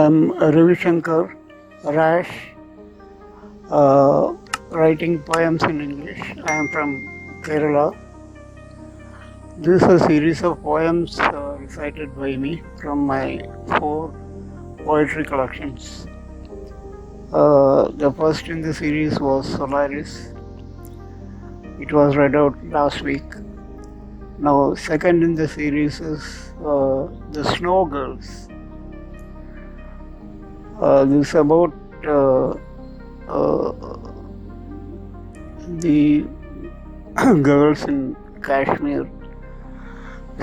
I'm Ravi Shankar, Rash, writing poems in English. I am from Kerala. This is a series of poems recited by me from my 4 poetry collections. The first in the series was Solaris. It was read out last week. Now, second in the series is The Snowgirls. This is about the girls in Kashmir,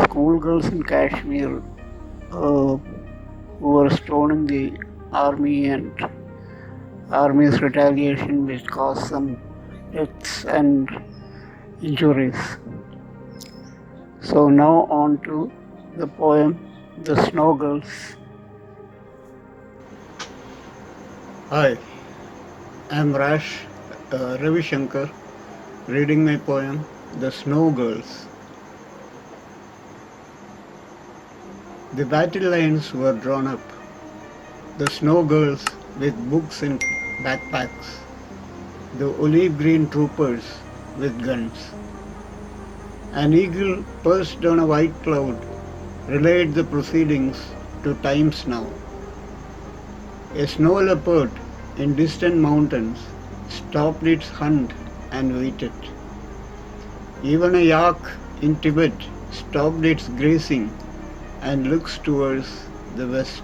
schoolgirls in Kashmir, who were stoning the army, and army's retaliation, which caused some deaths and injuries. So now on to the poem The Snowgirls. Hi, I'm Ravi Shankar, reading my poem The Snowgirls. The battle lines were drawn up, the snowgirls with books in backpacks, the olive green troopers with guns. An eagle perched on a white cloud relayed the proceedings to times now. A snow leopard in distant mountains stopped its hunt and waited. Even a yak in Tibet stopped its grazing and looks towards the west.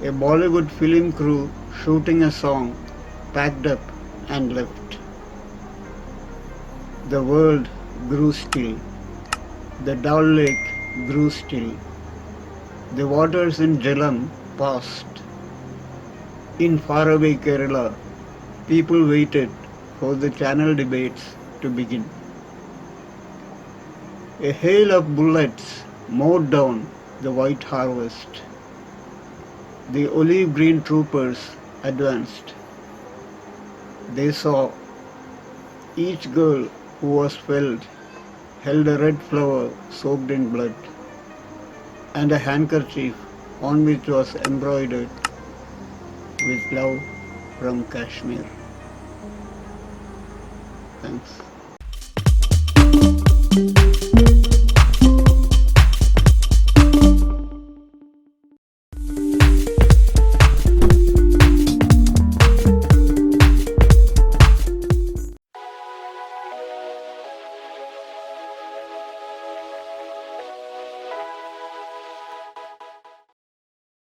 A Bollywood film crew shooting a song packed up and left. The world grew still. The Dal Lake grew still. The waters in Jhelum passed. In faraway Kerala, people waited for the channel debates to begin. A hail of bullets mowed down the white harvest. The olive green troopers advanced. They saw each girl who was felled held a red flower soaked in blood and a handkerchief on which was embroidered with love from Kashmir. Thanks.